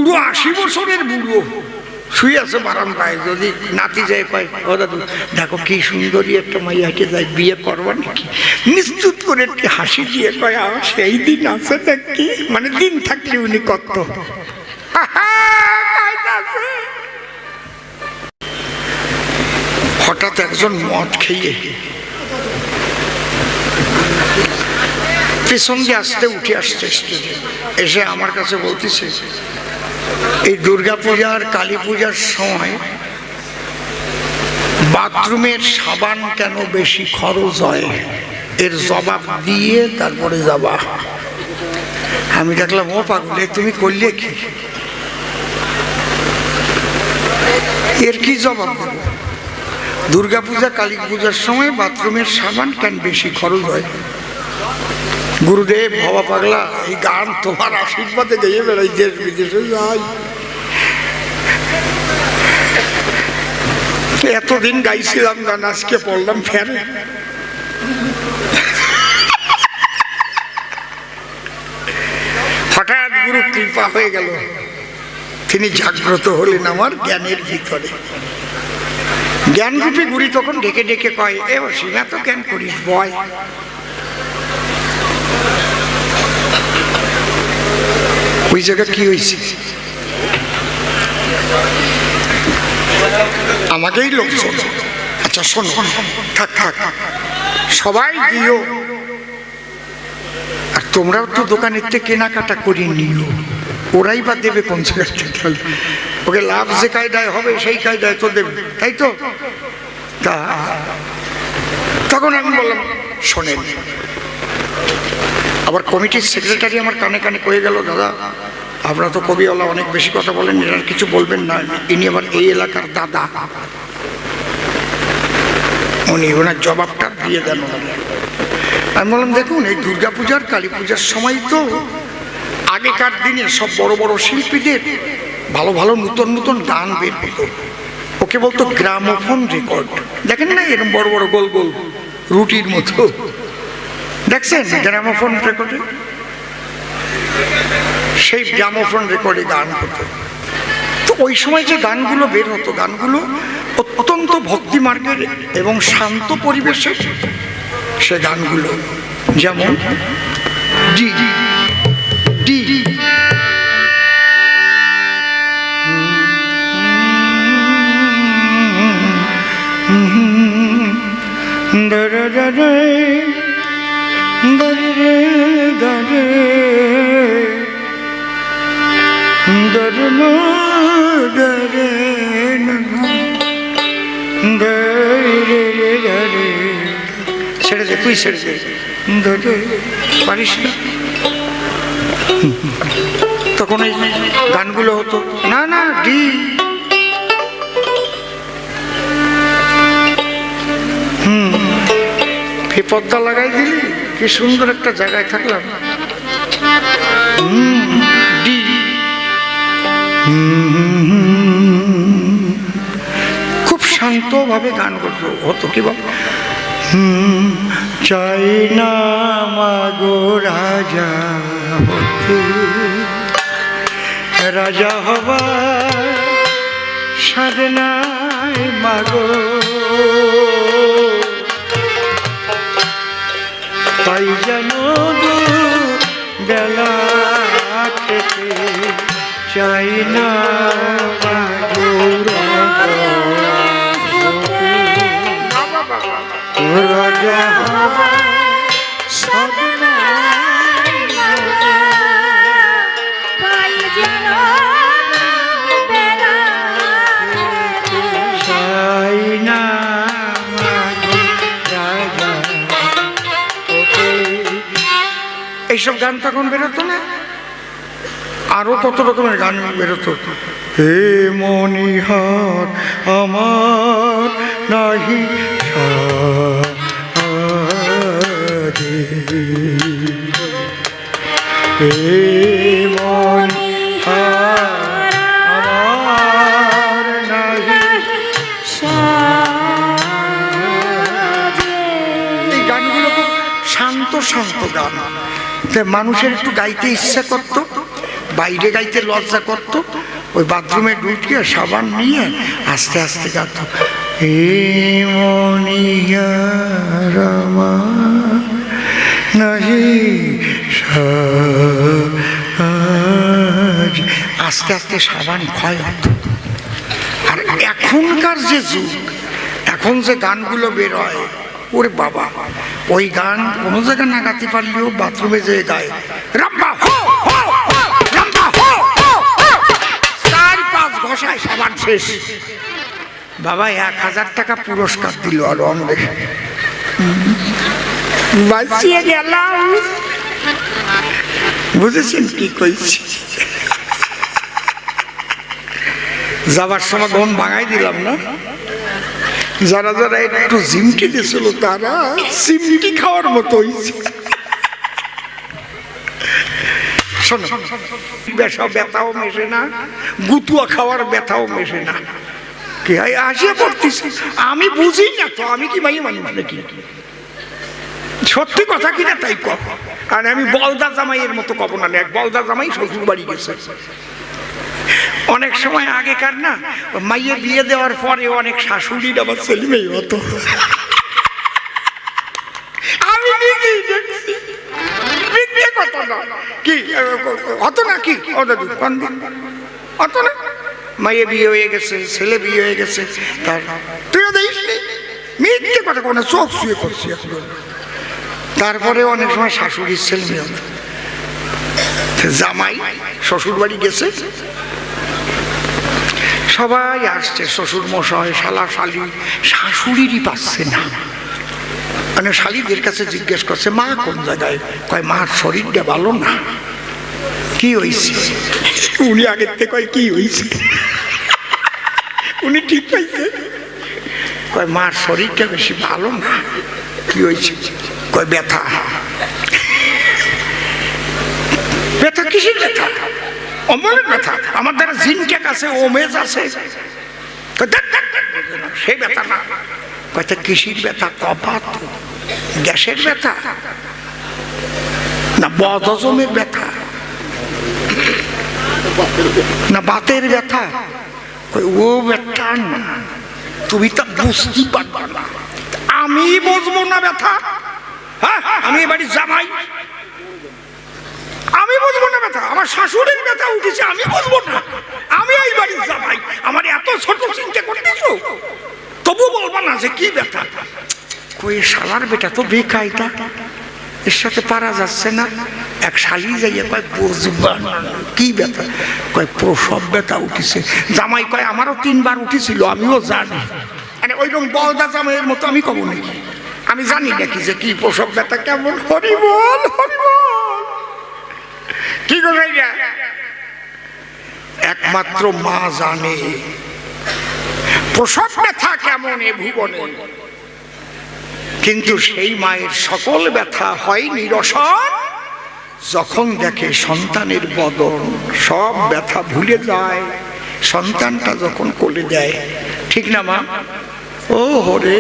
বুড়ো 80 বছরের বুড়ো শুয়ে আছে বারান্দায়, যদি নাতি যায় কয় ও দাদু দেখো কি সুন্দরী একটা মাইয়া হেঁটে যায়, বিয়ে করবো নাকি? নিশ্চিত করে একটি হাসি দিয়ে কয় সেই দিন আছে নাকি, মানে দিন থাকলে উনি কত। হঠাৎ একজন মদ খেয়ে পেছন দিয়ে আসতে উঠে আসছে স্টেজে, এসে আমার কাছে বলতেছে এই দুর্গা পূজার কালী পূজার সময় বাথরুমের সাবান কেন বেশি খরচ হয়, এর জবাব দিয়ে তারপরে যাবা। আমি দেখলাম ও পাগলে তুমি করলে কি, এর কি জবাব দেবো? দুর্গা পূজা কালী পূজার সময় বাথরুমের সাবান কেন বেশি খরচ হয়? গুরুদেব বাবা পাগলা এই গান তোমার আশীর্বাদে গেয়ে বেড়াই, দেশ বিদেশে যাই, এতদিন গাইছিলাম গান আজকে পড়লাম ফেরে। হঠাৎ গুরু কৃপা হয়ে গেল, তিনি জাগ্রত হলেন আমার জ্ঞানের ভিতরে। জ্ঞানরূপী গুরু তখন ডেকে ডেকে কয় এ সীমা তো জ্ঞান করিস বয়। ওই জায়গা কি হয়েছে? আমাকেই লোকজন আচ্ছা শোনো, থাক থাক সবাই দিও, আর তোমরাও তো দোকানের থেকে কেনাকাটা করে নিও, ওরাই বা দেবে কোন জায়গা থেকে? ওকে লাভ যে কায়দায় হবে সেই কায়দায় তো দেবে, তাই তো? তা তখন আমি বললাম শোনেন, আবার কমিটির সেক্রেটারি আমার কানে কানে কয়ে গেল দাদা আপনারা তো কবিওয়ালা অনেক বেশি কথা বলেন, এনার কিছু বলবেন না, ইনি আবার এই এলাকার দাদা, উনি ওনার জবাবটা দিয়ে দেন। আমি বললাম দেখুন এই দুর্গা পূজার কালী পূজার সময় তো আগেকার দিনে সব বড় বড় শিল্পীদের ভালো ভালো নতুন নতুন গান বের হতো, ওকে বলতো গ্রামোফোন রেকর্ড। দেখেন না এরকম বড় বড় গোল গোল রুটির মতো, দেখছেন গ্রামোফোন রেকর্ডে? সেই গ্রামোফোন রেকর্ডে গান হতো। তো ওই সময় যে গানগুলো বের হতো, গানগুলো অত্যন্ত ভক্তি মার্গের এবং শান্ত পরিবেশের সে গানগুলো, যেমন ডি ডি ছেড়ে দে, তুই ছেড়ে দে, পারিস না। তখন এই গানগুলো হতো না না ডি পর্দা লাগাই দিলি, কি সুন্দর একটা জায়গায় থাকলাম। ডি খুব শান্ত ভাবে গান করতো, হতো কি বল চাই না মাগো রাজা হতে, রাজা হবার সাধনায় মাগো, তাই যেন বেলা খেতে চাই না মাগো রাজা এইসব গান তখন বেরোতো না, আরো কত রকমের গান বেরোতো। হে মনিহার আমার নাহি হে মনিহার আমার নাহি, এই গানগুলো খুব শান্ত শান্ত গান, মানুষের একটু গাইতে ইচ্ছা করতো, বাইরে গাইতে লজ্জা করতো, ওই বাথরুমে ঢুকিয়ে সাবান নিয়ে আস্তে আস্তে গাইতো, আস্তে আস্তে সাবান ক্ষয় হতো। আর এখনকার যে যুগ, এখন যে গানগুলো বের হয়, ওরে বাবা, ওই গান কোনো জায়গায় না গাইতে পারলেও বাথরুমে যে গায়, রাম্বা হো হো হো, রাম্বা হো হো হো, 4-5 ঘষায় সাবান শেষ। বাবা 1000 টাকা পুরস্কার দিল আর অন্ধে বাঁচিয়ে গেলাম। বুঝেছেন কি কইছি? যাবার সময় গম ভাঙাই দিলাম না? যারা যারা একটু জিমটি দিয়েছিল তারা সিমটি খাওয়ার মতো হয়েছে। শোনো, ব্যথাও মেশে না, গুতুয়া খাওয়ার ব্যথাও মেশে না। কি আসিয়া পড়তেছে, আমি বুঝি না তো, আমি কি ভাই মানুষ নাকি? সত্যি কথা কিনা তাই কর। আর আমি বলদা জামাইয়ের মতো কব না, এক বলদা জামাই শ্বশুর বাড়ি গেছে। অনেক সময় আগেকার না, মাইয়ে বিয়ে দেওয়ার পরে অনেক শাশুড়ির আবার ছেলে মেয়ে হতো। আমি নিজেই দেখছি, মিথ্যে কথা না। কি হতো না? কি হতো না? মাইয়ে বিয়ে হয়ে গেছে, ছেলে বিয়ে হয়ে গেছে, তার তুইও দেখিসনি? মিথ্যে কথা কোনো, চোখ শুয়ে করছি এখন। তারপরে অনেক সময় শাশুড়ির ছেলে মেয়ে হতো। জামাই শ্বশুর বাড়ি গেছে, সবাই আসছে, শ্বশুর মশাই, শালা শালি, শাশুড়িরই পাচ্ছে না। মানে শালিদের কাছে জিজ্ঞেস করছে, মা কোন জায়গায়? কয় মার শরীরটা ভালো না। কি হয়েছে? উনি আগের থেকে কয় কি হয়েছে, উনি ঠিক পাইছে। কয় মার শরীরটা বেশি ভালো না। কি হয়েছে? কয় ব্যথা। ব্যথা কিসের ব্যথা? অমলের ব্যথা। আমার দ্বারা জিনটেক আছে, ওমেজ আছে, সেই ব্যথা না। কয়টা কিসির ব্যথা? কপাত, গ্যাসের ব্যথা না বদহজমের ব্যথা না বাতের ব্যথা? ও ব্যথা না, তুমি তা বুঝতে পারবা না। আমি বুঝবো না ব্যথা? হ্যাঁ, আমি এবারে জামাই, আমি বুঝবো না ব্যথা? আমার শাশুড়ির ব্যথা উঠেছে, আমি বুঝবো না? আমি এই বাড়ির জামাই, আমার এত ছোট চিন্তা করতেছো, তবু বলবো না যে কি ব্যথা? কই শালার বেটা তো বেকায়দা, এর সাথে পারা যাচ্ছে না। এক শালি যাইয়া কয় বুঝবা না কি ব্যথা? কয় প্রসব ব্যথা উঠেছে। জামাই কয় আমারও 3 বার উঠেছিল, আমিও জানি। মানে ওইরকম বলদা জামাইয়ের মতো আমি কব নাকি? আমি জানি নাকি যে কি প্রসব ব্যথা কেমন? হরি বল, হরি বল। কি করে একমাত্র মা জানে প্রসব ব্যথা কেমন এ ভুবনে। কিন্তু সেই মায়ের সকল ব্যথা হয় নিরসন যখন দেখে সন্তানের বদন। সব ব্যথা ভুলে যায় সন্তানটা যখন কোলে দেয়। ঠিক না মা? ও হরে